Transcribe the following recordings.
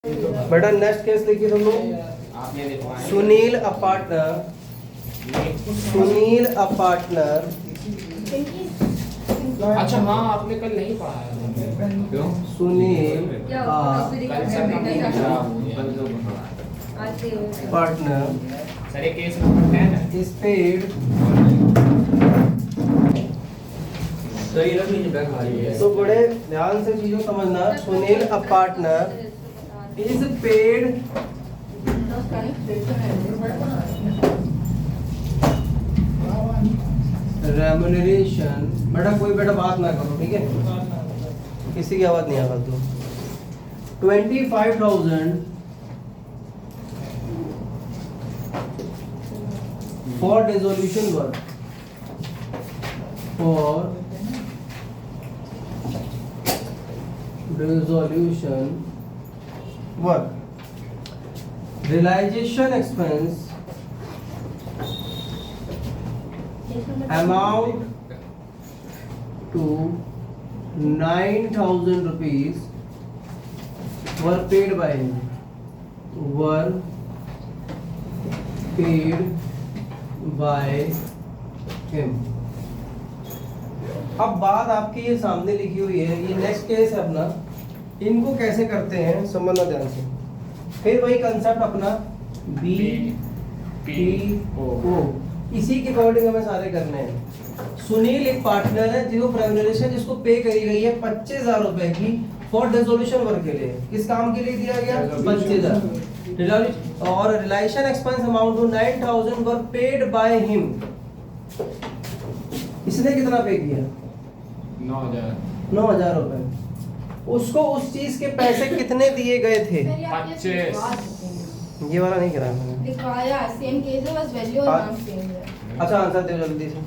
बेटा next case देखिए तुम लोग। सुनील अ पार्टनर अच्छा हाँ आपने कल नहीं पढ़ा है। क्यों? सुनील पार्टनर सर ये केस नंबर 10 है। is paid तो बड़े ध्यान से चीजों समझना। Sunil a partner is paid remuneration। बेटा कोई बेटा बात ना करो, ठीक है? किसी की आवाज नहीं आ फालतू। 25,000 for dissolution work। for dissolution work। realization expense amount to 9,000 rupees were paid by him। were paid by him। अब बात आपके ये सामने लिखी हुई है, ये नेक्स्ट केस है अपना। इनको कैसे करते हैं समझना ध्यान से। फिर वही कंसेप्ट अपना बी पी ओ, इसी के अकॉर्डिंग हमें सारे करने हैं। सुनील एक पार्टनर है जो रेम्युनरेशन जिसको पे करी गई है 25,000 रुपए की फॉर डिसोल्यूशन वर्क के लिए। किस काम के लिए दिया गया? 25,000। और realization expense amount to 9,000 were paid by him. इसने कितना पे किया? 9,000 रुपए। उसको उस चीज के पैसे कितने दिए गए थे? 25। ये वाला नहीं करा मैंने। दिखाया सेम केस है, बस वैल्यू और नाम सेम है। अच्छा आंसर दो जल्दी से।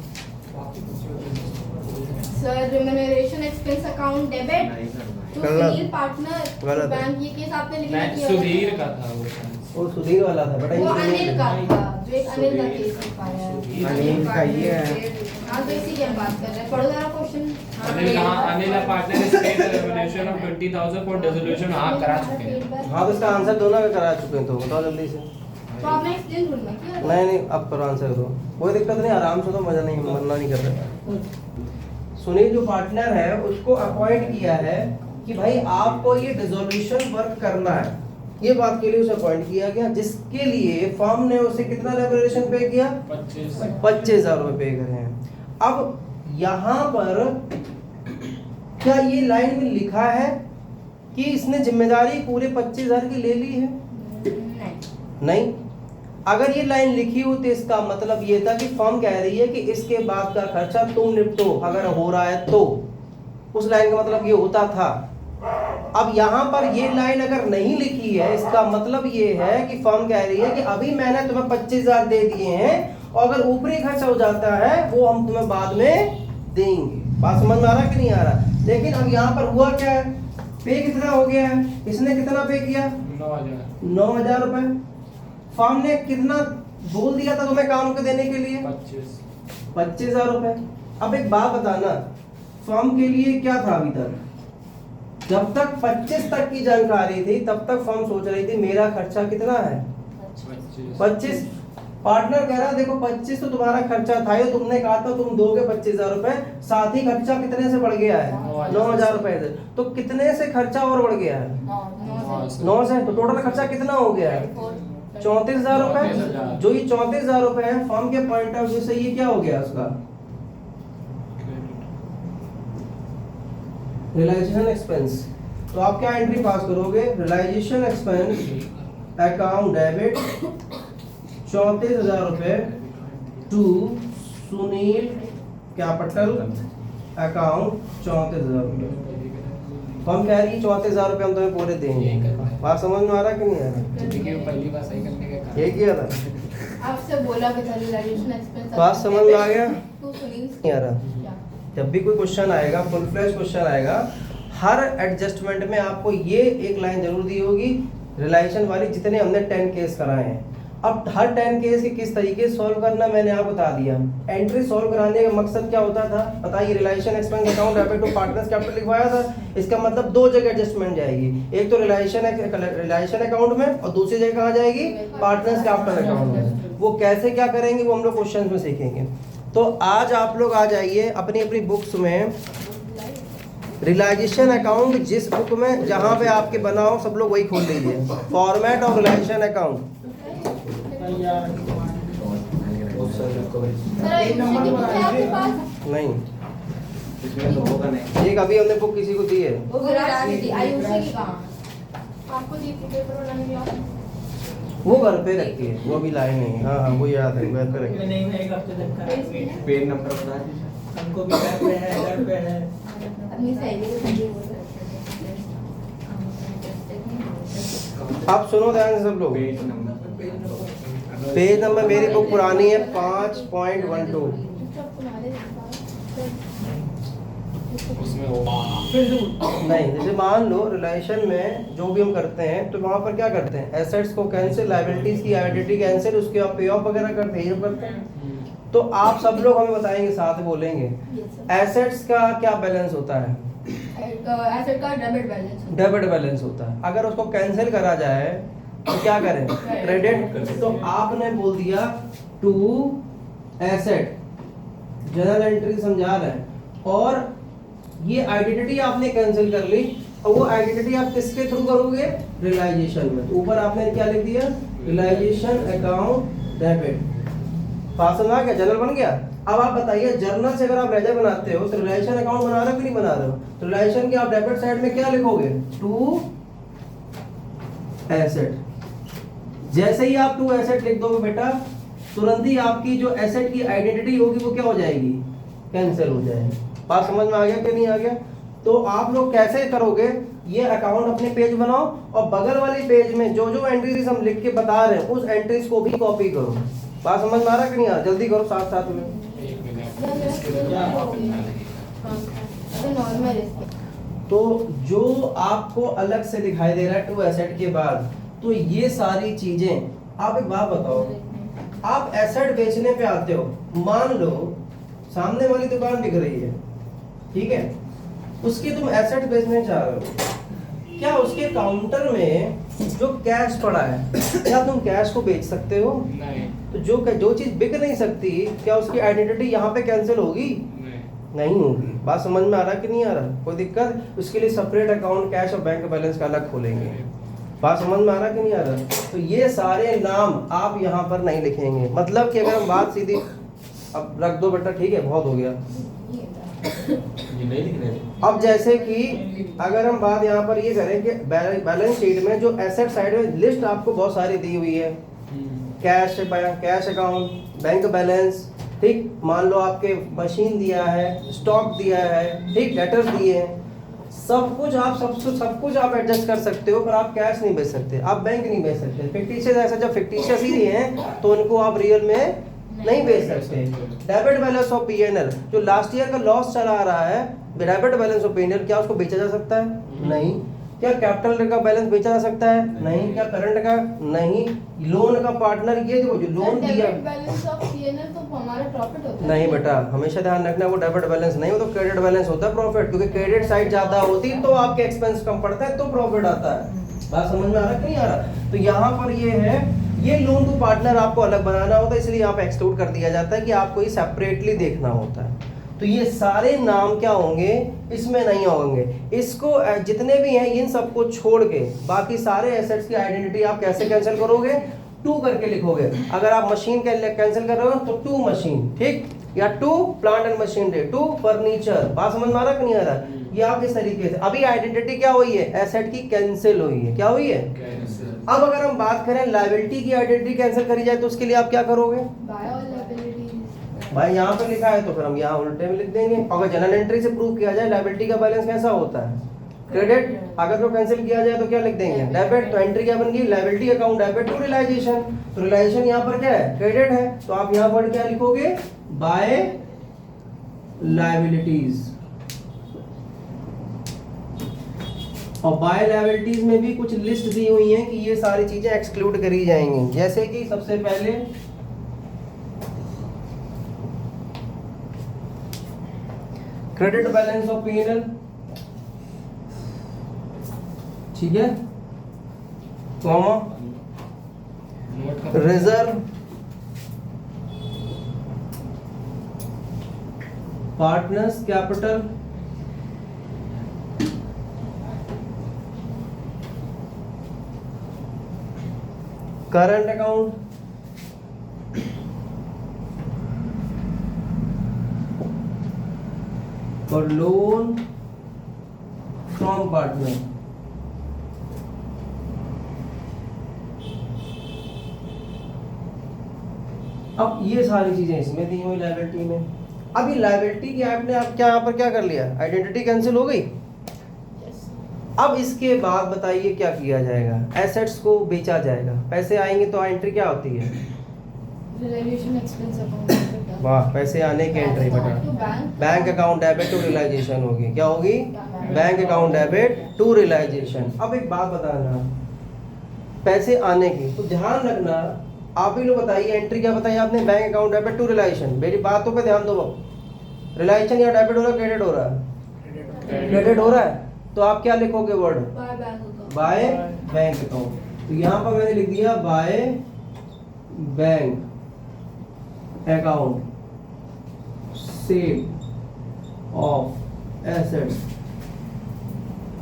Sir remuneration expense account debit to Sunil partner bank. ये केस आपने लिखा है सुधीर का था वो सुधीर वाला था बेटा। वो अनिल का था, जो एक अनिल का केस लिखाया है। अनिल का ये है। हां तो इसी की हम बात कर रहे हैं। पढ़ो जरा question. Anil partner is paid remuneration of 20,000 for dissolution. हां करा चुके हैं। हाँ तो इसका आंसर दोनों का करा चुके हैं, तो बताओ जल्दी से। तो आपने एक्सप्लेन करना क्या? नहीं अब करो आंसर दो, कोई दिक्कत नहीं, आराम से। तो मजा नहीं, मरना नहीं कर रहे। सुनील जो पार्टनर है उसको अपॉइंट किया है कि भाई आपको ये डिसोल्यूशन वर्क करना है, ये बात के लिए उसे अपॉइंट किया गया, जिसके लिए फर्म ने उसे कितना रेम्युनरेशन पे किया? 25,000 रुपए पे करे हैं। अब यहाँ पर क्या ये लाइन में लिखा है कि इसने जिम्मेदारी पूरे 25,000 की ले ली है? नहीं। अगर ये लाइन लिखी हो तो इसका मतलब ये था कि फर्म कह रही है कि इसके बाद का खर्चा तुम निपटो, अगर हो रहा है तो। उस लाइन का मतलब ये होता था। अब यहाँ पर ये लाइन अगर नहीं लिखी है, इसका मतलब ये है कि फर्म कह रही है कि अभी मैंने तुम्हें 25,000 दे दिए हैं, और अगर ऊपरी खर्चा हो जाता है वो हम तुम्हें बाद में देंगे। बात समझ में आ रहा कि नहीं आ रहा? लेकिन अब यहाँ पर हुआ क्या है? पे कितना हो गया है? इसने कितना पे किया? 9,000 रुपए। फर्म ने कितना बोल दिया था तुम्हें काम को देने के लिए? 25,000 रुपए। अब एक बात बताना, फर्म के लिए क्या था अभी तक? जब तक 25 तक की जानकारी थी तब तक फर्म सोच रही थी मेरा खर्चा कितना है? 25। पार्टनर कह रहा देखो 25 तो तुम्हारा खर्चा था, ये तुमने कहा था तुम दोगे 25,000 रुपए, साथ ही खर्चा कितने से बढ़ गया है? 9,000 रुपए से। तो कितने से खर्चा और बढ़ गया है? 9 से। तो टोटल खर्चा कितना हो गया है? 34,000 रुपए। जो ये 34,000 रुपए है, फर्म के पॉइंट ऑफ व्यू से ये क्या हो गया उसका? Realization expense. तो आप क्या एंट्री पास करोगे? रियलाइजेशन एक्सपेंस अकाउंट डेबिट 34,000 रुपए टू सुनील कैपिटल अकाउंट 34,000 रुपए। फर्म कह रही है 34,000 रुपए हम तुम्हें पूरे देंगे। बात समझ में आ रहा कि नहीं आ रहा? पहली बार सही करने का ये किया था आपसे बोला भी था रियलाइजेशन एक्सपेंस। बात समझ में आ गया? तो सुनील नहीं आ रहा? जब भी कोई क्वेश्चन आएगा, फुल फ्लैश क्वेश्चन आएगा, हर एडजस्टमेंट में आपको ये एक लाइन जरूर दी होगी रियलाइजेशन वाली, जितने हमने 10 केस कराए हैं। अब हर 10 केस के किस तरीके से सॉल्व करना मैंने आपको बता दिया। एंट्री सॉल्व कराने का मकसद क्या होता था बताइए, realization expense account debit to partners capital लिखवाया था। इसका मतलब दो जगह एडजस्टमेंट जाएगी, एक तो रिलायशन अकाउंट में और दूसरी जगह कहाँ जाएगी, पार्टनर्स कैपिटल अकाउंट में। वो कैसे क्या करेंगे वो हम लोग क्वेश्चन में सीखेंगे। तो आज आप लोग आ जाइए अपनी अपनी बुक्स में, रिलाइजेशन अकाउंट जिस बुक में जहाँ पे आपके बना हो सब लोग वही खोल लीजिए, फॉर्मेट ऑफ रिलायशन अकाउंट। नहीं इसमें तो होगा नहीं। एक अभी हमने बुक किसी को दी है, वो विराट की आयुषी की कहाँ आपको दी थी पेपर बनाने के बाद? वो घर पे रखती है, वो अभी लाई नहीं। हाँ हाँ वो याद है, घर पे रखती है। नहीं, मैं एक हफ्ते तक का पेन नंबर बता दीजिए। हमको भी घर पे है अपनी सहेली को दीजिए वो आप सुनो ध्यान से सब लोग। पेज नंबर पेज नंबर मेरी बुक पुरानी है 5.12। उसमें होगा नहीं, जैसे मान लो रिलेशन में जो भी हम करते हैं तो वहाँ पर क्या करते हैं, एसेट्स को कैंसिल, लायबिलिटीज की आइडेंटिटी कैंसिल, उसके बाद पे ऑफ वगैरह करते हैं, ये करते हैं। तो आप सब लोग हमें बताएंगे, साथ बोलेंगे एसेट्स का क्या बैलेंस होता है, एसेट का डेबिट बैलेंस डेबिट बैलेंस होता है। अगर उसको कैंसिल करा जाए तो क्या करें, क्रेडिट। तो आपने बोल दिया टू एसेट, जनरल एंट्री समझा रहे हैं, और ये आइडेंटिटी आपने कैंसिल कर ली, और वो आइडेंटिटी आप किसके थ्रू करोगे, रियलाइजेशन में। तो ऊपर आपने क्या लिख दिया, रियलाइजेशन अकाउंट डेबिट। पास आ गया, जनरल बन गया। अब आप बताइए जर्नल से अगर आप लेजर बनाते हो तो रिलेशन अकाउंट बना रहे हो कि नहीं बना रहे हो, तो रिलेशन के आप डेबिट साइड में क्या लिखोगे, टू एसेट। जैसे ही आप टू एसेट लिख दोगे बेटा, तुरंत ही आपकी जो एसेट की आइडेंटिटी होगी वो क्या हो जाएगी, कैंसिल हो जाएगी। बात समझ में आ गया कि नहीं आ गया? तो आप लोग कैसे करोगे, ये अकाउंट अपने पेज बनाओ और बगल वाले पेज में जो जो एंट्रीज हम लिख के बता रहे हैं उस एंट्रीज को भी कॉपी करो। बात समझ में आ रहा है कि नहीं आ रहा? जल्दी करो साथ साथ में। नॉर्मल तो जो आपको अलग से दिखाई दे रहा है टू एसेट के बाद, तो ये सारी चीजें, आप एक बात बताओ, आप एसेट बेचने पे आते हो, मान लो सामने वाली दुकान बिक रही है, ठीक है, उसकी तुम एसेट बेचने चाह रहे हो, क्या उसके काउंटर में जो कैश पड़ा है क्या तुम कैश को बेच सकते हो? नहीं तो जो चीज बिक नहीं सकती, क्या उसकी आइडेंटिटी यहाँ पे कैंसिल होगी? नहीं होगी। बात समझ में आ रहा कि नहीं आ रहा? कोई दिक्कत? उसके लिए सेपरेट अकाउंट कैश और बैंक बैलेंस का अलग खोलेंगे। बात समझ में आ रहा कि नहीं आ रहा? तो ये सारे नाम आप यहाँ पर नहीं लिखेंगे, मतलब कि अगर हम बात सीधी अब रख दो बेटा, ठीक है, बहुत हो गया। ये नहीं लिख रहे। अब जैसे कि अगर हम बात यहाँ पर ये करें कि बैलेंस शीट में जो एसेट साइड में लिस्ट आपको बहुत सारी दी हुई है, कैश अकाउंट, बैंक बैलेंस, ठीक, मान लो आपके मशीन दिया है, स्टॉक दिया है, ठीक, डेटर्स दिए हैं, सब कुछ आप एडजस्ट कर सकते हो, पर आप कैश नहीं बेच सकते, आप बैंक नहीं बेच सकते। फिक्टिशियस ऐसा, जब फिक्टिशियस ही हैं तो उनको आप रियल में नहीं बेच सकते। डेबिट बैलेंस ऑफ पीएनएल, जो लास्ट ईयर का लॉस चला आ रहा है, डेबिट बैलेंस ऑफ पीएनएल, क्या उसको बेचा जा सकता है? नहीं। क्या कैपिटल का बैलेंस बेचा जा सकता है? नहीं। क्या करंट का? नहीं। लोन का पार्टनर, ये देखो जो लोन दिया, डेबिट बैलेंस ऑफ पीएनएल तो हमारा प्रॉफिट होता है। नहीं बेटा, हमेशा ध्यान रखना वो डेबिट बैलेंस नहीं, वो तो क्रेडिट बैलेंस होता है प्रॉफिट, क्योंकि क्रेडिट साइड ज्यादा होती है तो आपके एक्सपेंस कम पड़ता है तो प्रॉफिट आता है। बात समझ में आ रहा कि नहीं आ रहा? तो यहाँ पर ये है, ये लोन टू पार्टनर आपको अलग बनाना होता है, इसलिए यहाँ पे एक्सक्लूड कर दिया जाता है कि आपको ये सेपरेटली देखना होता है। तो ये सारे नाम क्या होंगे, इसमें नहीं होंगे। इसको जितने भी हैं इन सबको छोड़ के बाकी सारे एसेट्स की आइडेंटिटी आप कैसे कैंसिल करोगे, टू करके लिखोगे। अगर आप मशीन कैंसिल कर रहे हो तो टू मशीन, ठीक, या to plant and machinery, to furniture. बात समझ में आ रहा कि नहीं आ रहा? ये आप इस तरीके से, अभी आइडेंटिटी क्या हुई है, एसेट की कैंसिल हुई है। क्या हुई है? अब अगर हम बात करें लायबिलिटी की आइडेंटिटी कैंसिल करी जाए तो उसके लिए आप क्या करोगे? By all liabilities. भाई यहाँ पे लिखा है तो फिर हम यहाँ उल्टे में लिख देंगे। अगर जनरल एंट्री से प्रूव किया जाए लायबिलिटी का बैलेंस कैसा होता है, क्रेडिट, अगर तो कैंसिल किया जाए तो क्या लिख देंगे, डेबिट। तो एंट्री क्या बन गई, liability account debit to realization. तो रियलाइजेशन यहाँ पर क्या है, क्रेडिट है, तो आप यहाँ पर क्या लिखोगे, बाय लायबिलिटीज। और बाय लायबिलिटीज में भी कुछ लिस्ट दी हुई हैं कि ये सारी चीजें एक्सक्लूड करी जाएंगी। जैसे कि सबसे पहले क्रेडिट बैलेंस ऑफ P&L, ठीक है, comma reserve, partners capital, current account, और लोन फ्रॉम पार्टनर। अब ये सारी चीजें इसमें दी हुई लायबिलिटी में। अब ये लायबिलिटी की आपने आप क्या यहाँ पर क्या कर लिया, आइडेंटिटी कैंसिल हो गई। अब इसके बाद बताइए क्या किया जाएगा, एसेट्स को बेचा जाएगा, पैसे आएंगे तो एंट्री क्या होती है, रियलाइजेशन एक्सपेंस अकाउंट। वाह, पैसे आने की एंट्री बेटा, bank account debit to realization होगी। क्या होगी, bank account debit to realization. अब एक बात बताना, पैसे आने की तो ध्यान रखना, आप ही लोग बताइए एंट्री क्या बताइए आपने, bank account debit to realization. मेरी बातों पे ध्यान दो, रियलाइजेशन या डेबिट हो रहा है, क्रेडिट हो रहा है, क्रेडिट हो रहा है, तो आप क्या लिखोगे वर्ड, बाय बैंक अकाउंट। तो यहाँ पर मैंने लिख दिया by bank account cell of assets.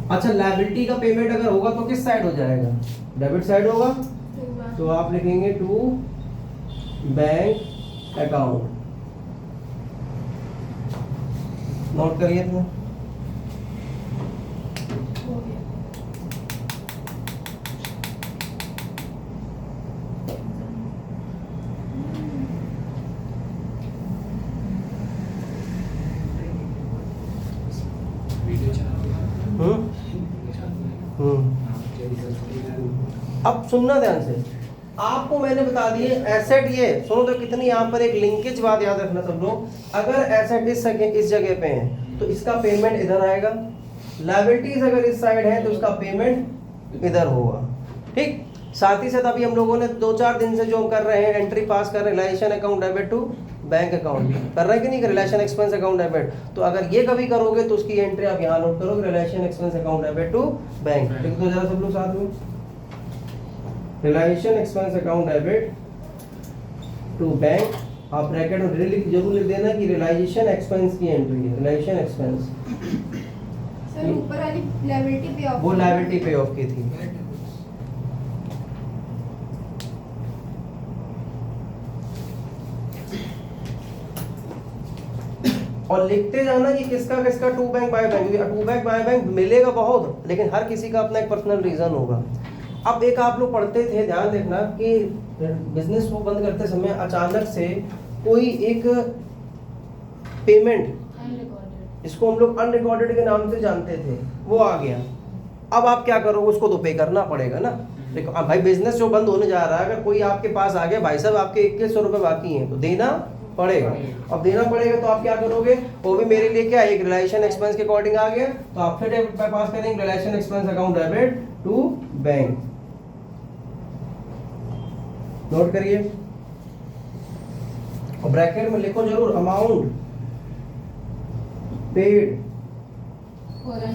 अच्छा, लायबिलिटी का पेमेंट अगर होगा तो किस साइड हो जाएगा, डेबिट साइड होगा, तो आप लिखेंगे टू बैंक अकाउंट। नोट करिए तो अब सुनना ध्यान से, आपको मैंने बता दिए एसेट, ये सुनो तो कितनी यहाँ पर एक लिंकेज बात याद रखना सब लोग। अगर एसेट इस जगह पे है तो इसका पेमेंट इधर आएगा, लायबिलिटीज अगर इस साइड है तो उसका पेमेंट इधर होगा, ठीक। साथ ही साथ अभी हम लोगों ने 2-4 दिन से जो कर रहे हैं एंट्री पास कर रहे हैं, realization account debit to bank account कर रहे हैं कि नहीं, रिलेशन एक्सपेंस अकाउंट डेबिट। तो अगर ये कभी करोगे तो उसकी एंट्री आप यहाँ नोट करोगे, realization expense account debit to bank. लिख दो जरा सब लोग साथ में, realization expense account debit to bank. आप ब्रैकेट में जरूर लिख देना कि रियलाइजेशन एक्सपेंस की एंट्री है, रियलाइजेशन एक्सपेंस। सर ऊपर वाली लायबिलिटी पे ऑफ, वो लायबिलिटी पे ऑफ की थी। और लिखते जाना कि किसका किसका to bank by bank, to bank by bank मिलेगा बहुत, लेकिन हर किसी का अपना एक पर्सनल रीजन होगा। अब एक आप लोग पढ़ते थे, ध्यान देखना कि बिजनेस को बंद करते समय अचानक से कोई एक पेमेंट, इसको हम लोग अनरिकॉर्डेड के नाम से जानते थे, वो आ गया। अब आप क्या करोगे, उसको तो पे करना पड़ेगा ना। देखो अब भाई बिजनेस जो बंद होने जा रहा है, अगर कोई आपके पास आ गया, भाई साहब आपके 2100 रुपये बाकी हैं, तो देना पड़ेगा। अब देना पड़ेगा तो आप क्या करोगे, वो भी मेरे लिए क्या, एक रिलेशन एक्सपेंस के अकॉर्डिंग आ गया, तो आप फिर पास करेंगे realization expense account debit to bank. Note करिए और ब्रैकेट में लिखो जरूर, amount paid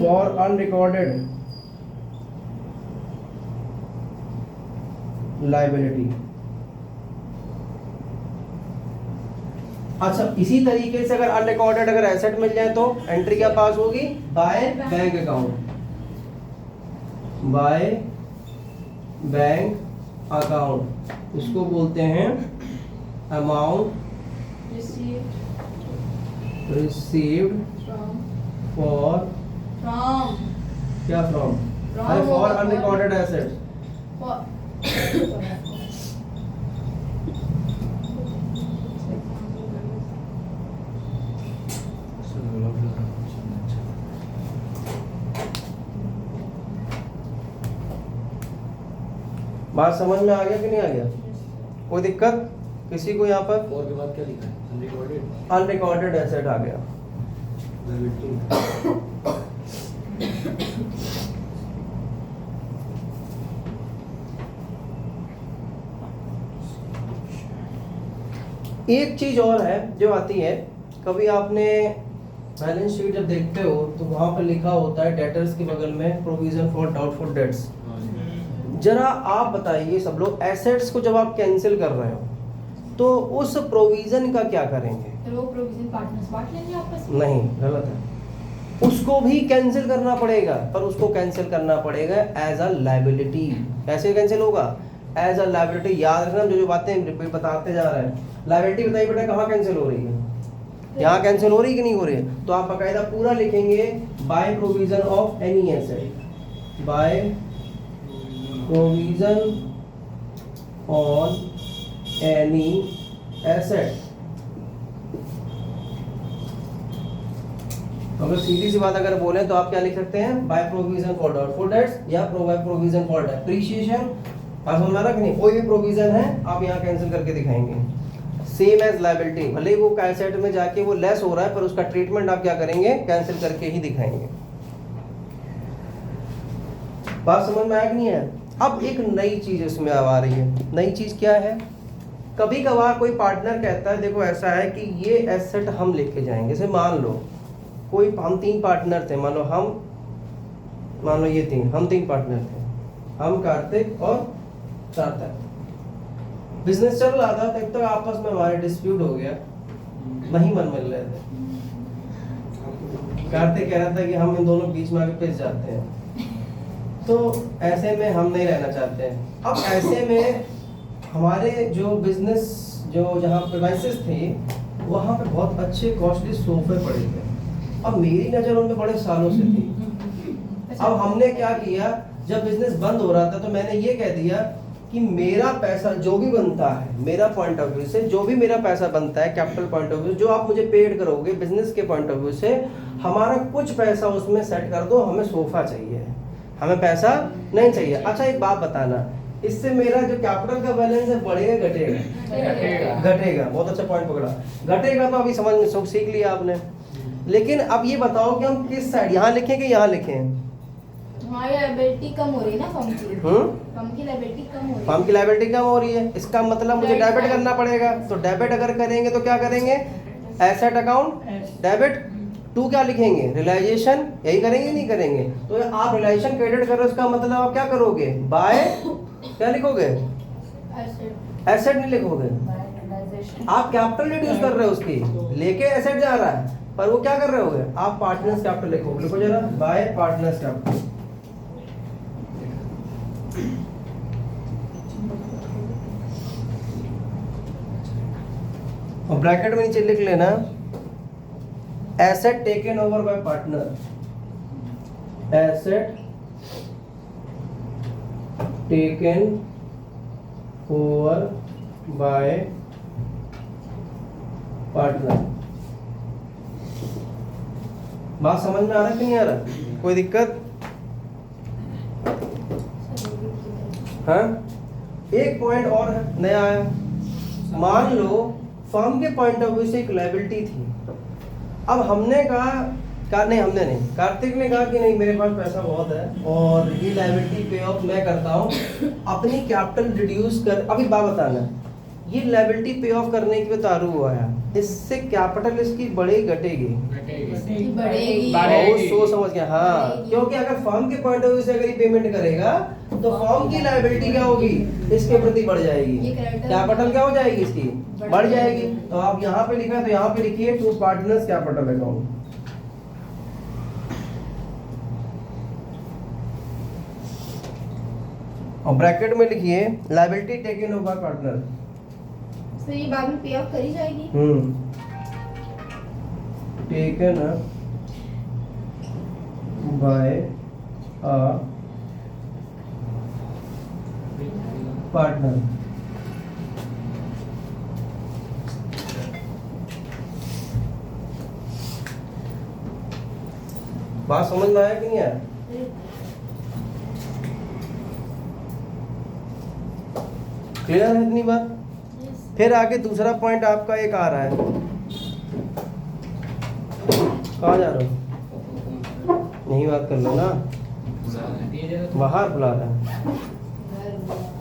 for unrecorded liability. अच्छा, इसी तरीके से अगर अनरिकॉर्डेड अगर एसेट मिल जाए तो एंट्री क्या पास होगी, by bank account, by bank account. इसको बोलते हैं अमाउंट रिसीव्ड फॉर, क्या फ्रॉम, फॉर अनरिकॉर्डेड एसेट्स। बात समझ में आ गया कि नहीं आ गया, कोई दिक्कत किसी को यहाँ पर? और के बाद क्या लिखा है, अनरिकॉर्डेड, अनरिकॉर्डेड एसेट आ गया। एक चीज और है जो आती है, कभी आपने बैलेंस शीट जब देखते हो तो वहां पर लिखा होता है डेटर्स के बगल में प्रोविजन फॉर डाउटफुल डेट्स। जरा आप बताइए सब लोग, एसेट्स को जब आप कैंसिल कर रहे हो तो उस प्रोविजन का क्या करेंगे? तो वो प्रोविजन पार्टनर्स बांट लेंगे आपस में। नहीं, गलत है। उसको भी कैंसिल करना पड़ेगा, पर उसको कैंसिल करना पड़ेगा एज अ लायबिलिटी। कैसे कैंसिल होगा? As a liability. याद रखना, जो जो बातें रिपीट बताते जा रहे हैं। लायबिलिटी बताइए बेटा, कहाँ कैंसिल हो रही है? यहाँ कैंसिल हो रही है कि नहीं हो रही है? तो आप बाकायदा पूरा लिखेंगे, by provision of any asset, by provision on any asset. अगर सीधी सी बात अगर बोले तो आप क्या लिख सकते हैं? By provision for doubtful debts या बाय प्रोविजन फॉर डेप्रिसिएशन। आप समझ रहा कि नहीं? कोई भी प्रोविजन है आप यहाँ कैंसिल करके दिखाएंगे। सेम एज लायबिलिटी, भले ही वो एसेट में जाके वो लेस हो रहा है, पर उसका ट्रीटमेंट आप क्या करेंगे? कैंसिल करके ही दिखाएंगे। बात समझ में आया कि नहीं है? अब एक नई चीज इसमें आ रही है। नई चीज क्या है? कभी कभार कोई पार्टनर कहता है देखो ऐसा है कि ये एसेट हम लेके जाएंगे। जैसे मान लो कोई, हम 3 पार्टनर थे, मान लो ये 3, हम 3 पार्टनर थे, हम कार्तिक और सार्थक। बिजनेस चल रहा था, तब तक आपस में हमारे डिस्प्यूट हो गया, नहीं मन मिल रहे थे। कार्तिक कह रहा था कि हम इन दोनों बीच में आके पिस जाते हैं, तो ऐसे में हम नहीं रहना चाहते हैं। अब ऐसे में हमारे जो बिजनेस जो जहाँ प्रेमाइसेस थे वहाँ पे बहुत अच्छे कॉस्टली सोफे पड़े थे। अब मेरी नज़र उनमें बड़े सालों से थी। अब हमने क्या किया, जब बिजनेस बंद हो रहा था तो मैंने ये कह दिया कि मेरा पैसा जो भी बनता है, मेरा पॉइंट ऑफ व्यू से जो भी मेरा पैसा बनता है, कैपिटल पॉइंट ऑफ व्यू, जो आप मुझे पेड करोगे बिजनेस के पॉइंट ऑफ व्यू से, हमारा कुछ पैसा उसमें सेट कर दो, हमें सोफा चाहिए, हमें पैसा नहीं चाहिए। अच्छा एक बात बताना, इससे मेरा जो कैपिटल का बैलेंस है बढ़ेगा घटेगा? घटेगा। बहुत अच्छा पॉइंट पकड़ा। घटेगा तो अभी समझ में सीख लिया आपने। लेकिन अब ये बताओ कि हम किस साइड, यहाँ लिखें कि यहाँ लिखें? हमारी लायबिलिटी कम हो रही है ना, फर्म की। फर्म की लायबिलिटी कम हो रही है। फर्म की लायबिलिटी कम हो रही है, इसका मतलब मुझे डेबिट करना पड़ेगा। तो डेबिट अगर करेंगे तो क्या करेंगे? एसेट अकाउंट डेबिट टू क्या लिखेंगे? रियलाइजेशन। यही करेंगे नहीं करेंगे? तो आप रियलाइजेशन क्रेडिट कर रहे हो, उसका मतलब आप क्या करोगे? बाय क्या लिखोगे? एसेट नहीं लिखोगे। आप कैपिटल रिड्यूस कर रहे हो, उसकी लेके एसेट जा रहा है, पर वो क्या कर रहे होगे? आप पार्टनर्स कैपिटल लिखोगे। लिखो जरा, बाय पार्टनर्स कैपिटल। और ब्रैकेट में नीचे लिख लेना, asset taken over by partner, asset taken over by partner. बात समझ में आ रहा है कि नहीं आ रहा? कोई दिक्कत? हाँ, एक पॉइंट और है नया आया। मान लो फर्म के पॉइंट ऑफ व्यू से एक लायबिलिटी थी। अब हमने कहा नहीं, हमने नहीं, कार्तिक ने कहा कि नहीं मेरे पास पैसा बहुत है और ये लायबिलिटी पे ऑफ मैं करता हूँ, अपनी कैपिटल रिड्यूस कर। अभी बात बताना, ये लायबिलिटी पे ऑफ करने के लिए तारू हुआ है, इससे कैपिटल इसकी बढ़ेगी घटेगी? बढ़ेगी। बहुत सोच समझ के, हाँ, क्योंकि अगर फर्म के पॉइंट ऑफ व्यू से अगर ये पेमेंट करेगा तो फर्म की लायबिलिटी क्या होगी? इसके प्रति बढ़ जाएगी। कैपिटल क्या हो जाएगी? इसकी बढ़ जाएगी। तो आप यहाँ पे लिखा है तो यहाँ पे लिखिए टू पार्टनर्स कैपिटल अकाउंट। और ब्रैकेट में लिखिए liability taken over by partner. तो ये बाद में पे ऑफ करी जाएगी। Taken by a partner. बात समझ में आया कि नहीं आया? क्लियर है इतनी बात? फिर आगे दूसरा पॉइंट आपका एक आ रहा है, कहाँ जा रहे हो? यही बात कर लो ना, बाहर बुला रहा है।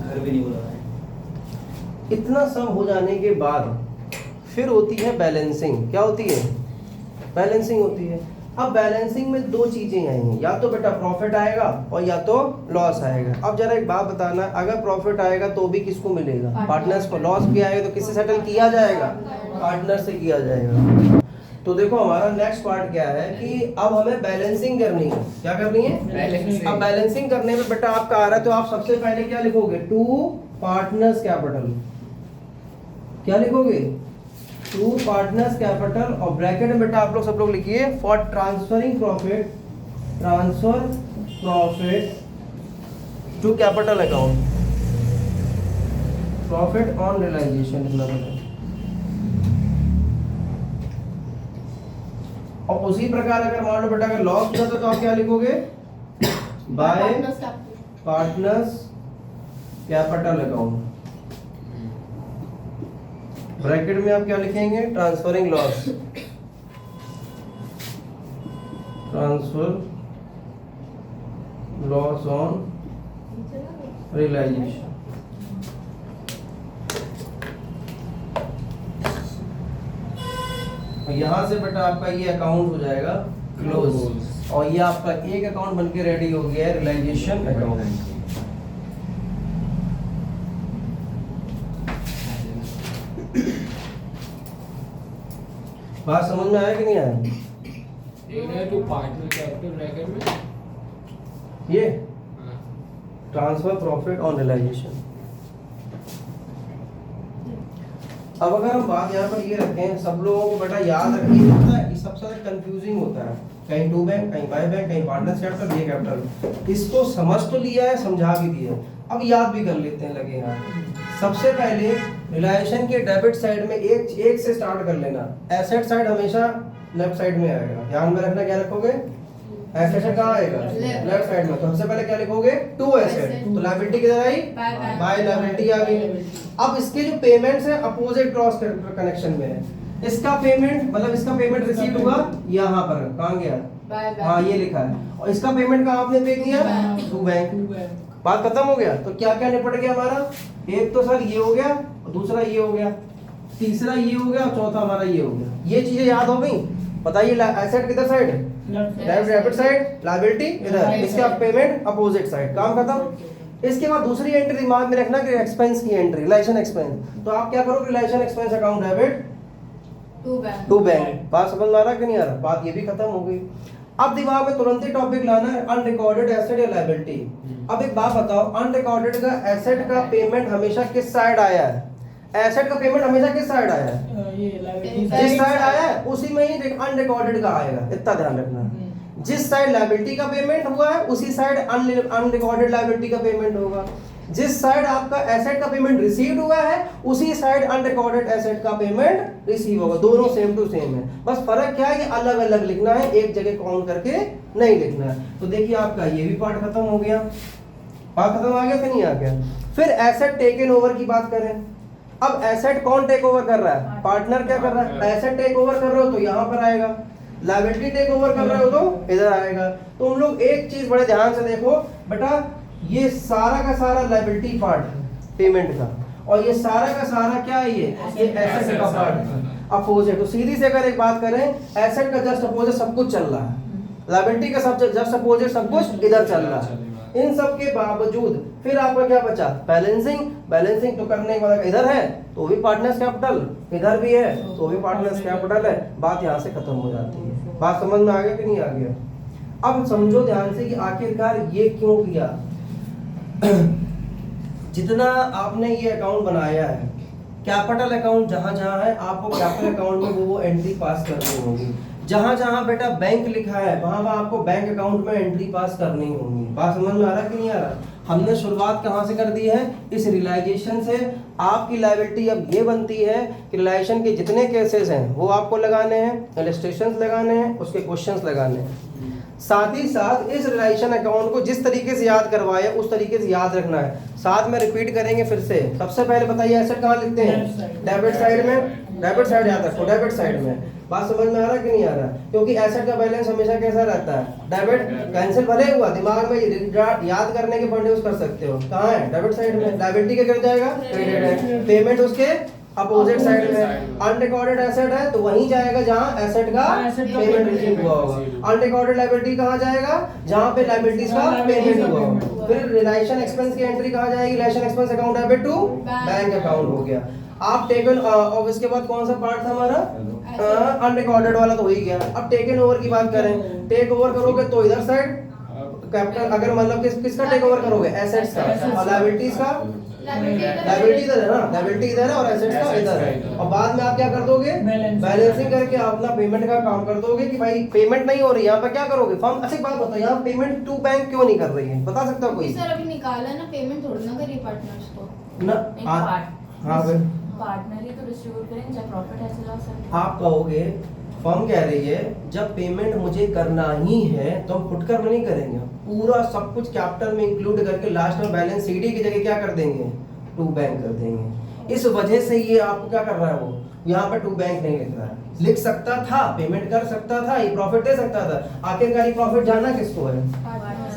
घर भी नहीं बुला रहा है। इतना सब हो जाने के बाद फिर होती है बैलेंसिंग। क्या होती है? बैलेंसिंग होती है। अब बैलेंसिंग में दो चीजें आएंगी, या तो बेटा प्रॉफिट आएगा और या तो लॉस आएगा। अब जरा एक बात बताना, अगर प्रॉफिट आएगा तो भी किसको मिलेगा? पार्टनर्स को। लॉस भी आएगा तो किससे सेटल किया जाएगा? पार्टनर से किया जाएगा। तो देखो हमारा नेक्स्ट पार्ट क्या है कि अब हमें बैलेंसिंग करनी है। क्या करनी है? Balancing। अब बैलेंसिंग करने में बेटा आपका आ रहा है तो आप सबसे पहले क्या लिखोगे? To partners capital. क्या लिखोगे? टू पार्टनर्स कैपिटल और ब्रैकेट में बेटा आप लोग सब लोग लिखिए for transferring profit, transfer profit to capital account, profit on realization लिखना पड़ेगा। और उसी प्रकार अगर मान लो बेटा अगर लॉस हो जाता तो आप क्या लिखोगे? By partners capital account. Bracket में आप क्या लिखेंगे? Transferring loss, transfer loss on realization. यहाँ से बेटा आपका ये अकाउंट हो जाएगा क्लोज और ये आपका एक अकाउंट बनके रेडी हो गया है, रियलाइजेशन अकाउंट। बात समझ में आया कि नहीं आया? एक है टू पार्टनर कैपिटल ब्रैकेट में ये ट्रांसफर प्रॉफिट ऑन रियलाइजेशन। अब अगर हम बात यहाँ पर ये रखें, सब लोगों को बेटा याद रखिए, पता है ये सबसे ज्यादा कंफ्यूजिंग होता है। कहीं टू बैंक, कहीं बाय बैंक, कहीं पार्टनर्स कैपिटल, ये कैपिटल। इसको समझ तो लिया है, समझा भी दिया, अब याद भी कर लेते हैं लगे यहाँ। सबसे पहले रियलाइजेशन के डेबिट साइड में एक से स्टार्ट कर लेना। एसेट साइड हमेशा लेफ्ट साइड में आएगा, ध्यान में रखना। क्या रखोगे? एसेट कहाँ आएगा? लेफ्ट साइड में। तो सबसे पहले क्या लिखोगे? To asset. तो लायबिलिटी किधर आई? बाय लायबिलिटी आ गई। अब इसके जो पेमेंट्स है अपोजिट क्रॉस कनेक्शन में है। इसका पेमेंट मतलब इसका पेमेंट रिसीव हुआ यहाँ पर, कहाँ गया? हाँ ये लिखा है। और इसका पेमेंट कहाँ आपने पे किया? To bank. बात खत्म हो गया। तो क्या क्या निपट गया हमारा? एक तो सर ये हो गया, और दूसरा ये हो गया, तीसरा ये हो गया, और चौथा हमारा ये हो गया। ये चीजें याद हो गई? बताइए एसेट किधर साइड? डेबिट साइड, लायबिलिटी इधर, इसका पेमेंट अपोजिट साइड, काम खत्म। इसके बाद दूसरी एंट्री दिमाग में रखना कि एक्सपेंस की एंट्री, रिलेशन एक्सपेंस। तो आप क्या करो? Realization expense account debit to bank. बात समझ में आ रहा कि नहीं आ रहा? बात ये भी खत्म हो गई। अब दिमाग में तुरंत ही टॉपिक लाना है अनरिकॉर्डेड एसेट या लायबिलिटी। अब एक बात बताओ, अनरिकॉर्डेड का एसेट का पेमेंट हमेशा किस साइड आया है? एसेट का पेमेंट हमेशा किस साइड आया है? जिस साइड आया है उसी में ही अनरिकॉर्डेड का आएगा, इतना ध्यान रखना। जिस साइड लायबिलिटी का पेमेंट हुआ है उसी साइड अनरिकॉर्डेड लायबिलिटी का पेमेंट होगा। जिस साइड आपका एसेट का पेमेंट रिसीव्ड हुआ है उसी साइड अनरिकॉर्डेड एसेट का पेमेंट रिसीव होगा। दोनों सेम टू सेम है, बस फर्क क्या है कि अलग अलग लिखना है, एक जगह काउंट करके नहीं लिखना है। तो देखिए आपका ये भी पार्ट खत्म हो गया। बात खत्म आ गया कि नहीं आ गया? फिर एसेट टेकन ओवर की बात करें। अब एसेट कौन टेक ओवर कर रहा है? पार्टनर क्या कर रहा है? एसेट टेक ओवर कर रहे हो तो यहाँ पर आएगा, लायबिलिटी टेक ओवर कर रहे हो तो इधर आएगा। तो हम लोग एक चीज बड़े ध्यान से देखो बेटा, ये सारा का सारा लायबिलिटी पार्ट पेमेंट का, और ये सारा का सारा क्या है? ये एसेट का पार्ट है, अपोजिट। तो सीधी से अगर एक बात करें, एसेट का जस्ट अपोजिट सब कुछ चल रहा है, लायबिलिटी का सब जस्ट अपोजिट सब कुछ इधर चल रहा है। इन सब के बावजूद फिर आपका क्या बचा? बैलेंसिंग। बैलेंसिंग तो करने के बाद इधर है तो भी पार्टनर्स कैपिटल, इधर भी है तो भी पार्टनर्स कैपिटल है। बात यहाँ से खत्म हो जाती है। बात समझ में आ गया कि नहीं आ गया? अब समझो ध्यान से कि आखिरकार ये क्यों किया। जितना आपने ये अकाउंट बनाया है, कैपिटल अकाउंट जहां जहां है आपको कैपिटल अकाउंट में वो एंट्री पास करनी होगी। जहां जहां बेटा बैंक लिखा है वहां वहां आपको बैंक अकाउंट में एंट्री पास करनी होगी। बात समझ में आ रहा है कि नहीं आ रहा? हमने शुरुआत कहां से कर दी है? इस रियलाइजेशन से। आपकी लायबिलिटी अब ये बनती है कि रियलाइजेशन के जितने केसेस हैं वो आपको लगाने हैं, इलस्ट्रेशंस लगाने हैं, उसके क्वेश्चंस लगाने हैं। साथ ही साथ इस रिलेशन अकाउंट को जिस तरीके से याद करवाए उस तरीके से याद रखना है। साथ में रिपीट करेंगे फिर से। सबसे पहले बताइए एसेट कहाँ लिखते हैं? डेबिट साइड में। डेबिट साइड याद रखो, डेबिट साइड में। बात समझ में आ रहा कि नहीं आ रहा? क्योंकि एसेट का बैलेंस हमेशा कैसा रहता है? डेबिट। कैंसिल भले हुआ, दिमाग में याद करने के पॉइंट यूज कर सकते हो। कहाँ है? डेबिट साइड में। लायबिलिटी क्या कर जाएगा? क्रेडिट है। पेमेंट उसके अपोजिट साइड में। Side। अनरिकॉर्डेड एसेट है तो वहीं जाएगा जहां एसेट का asset का पेमेंट payment रिसीव हुआ होगा। अनरिकॉर्डेड लायबिलिटी कहां जाएगा, जहां पे लायबिलिटीज का Liabilities पेमेंट का हुआ payment होगा। हुआ। फिर रिलेशन एक्सपेंस की एंट्री कहां जाएगी, realization expense account debit to bank account हो गया। आप टेकन और इसके बाद कौन सा पार्ट था हमारा, अनरिकॉर्डेड वाला तो हो ही गया। अब टेकन ओवर की बात करें, टेक ओवर करोगे तो इधर साइड कैपिटल, अगर मतलब किसका टेक ओवर करोगे, एसेट्स का, और लायबिलिटीज का, लायबिलिटी इधर है ना, लायबिलिटी इधर है और एसेट्स का इधर है। और बाद में आप क्या कर दोगे, बैलेंसिंग करके आप अपना पेमेंट का काम कर दोगे कि भाई पेमेंट नहीं हो रही, यहाँ पे क्या करोगे फर्म। अच्छा एक बात बताओ, यहाँ पेमेंट टू बैंक क्यों नहीं कर रही है, बता सकता कोई सर अभी निकाला ना, पेमेंट थोड़ी ना करिए पार्टनर्स को। ना? हाँ फिर पार्टनर ही तो डिस्ट्रीब्यूट करेंगे जब प्रॉफिट ऐसे लॉस है। आप कहोगे फर्म कह रही है जब पेमेंट मुझे करना ही है तो हम फुटकर में नहीं करेंगे, पूरा सब कुछ कैपिटल में इंक्लूड करके लास्ट में बैलेंस सीडी की जगह क्या कर देंगे, टू बैंक कर देंगे। इस वजह से ये आपको क्या कर रहा है, वो यहाँ पे टू बैंक नहीं लिख रहा है। लिख सकता था, पेमेंट कर सकता था, ये प्रॉफिट दे सकता था, आखिरकार ये प्रॉफिट जाना किसको है,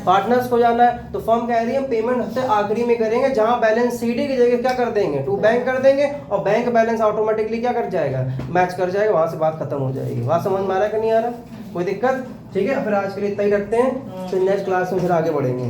पार्टनर्स को जाना है। तो फर्म कह रही है पेमेंट सबसे आखिरी में करेंगे, जहां बैलेंस सीडी की जगह क्या कर देंगे, टू बैंक कर देंगे, और बैंक बैलेंस ऑटोमेटिकली क्या कर जाएगा, मैच कर जाएगा, वहां से बात खत्म हो जाएगी। बात समझ में आ रहा है कि नहीं आ रहा, कोई दिक्कत? ठीक है, फिर आज के लिए इतना ही रखते हैं, फिर नेक्स्ट क्लास में फिर आगे बढ़ेंगे।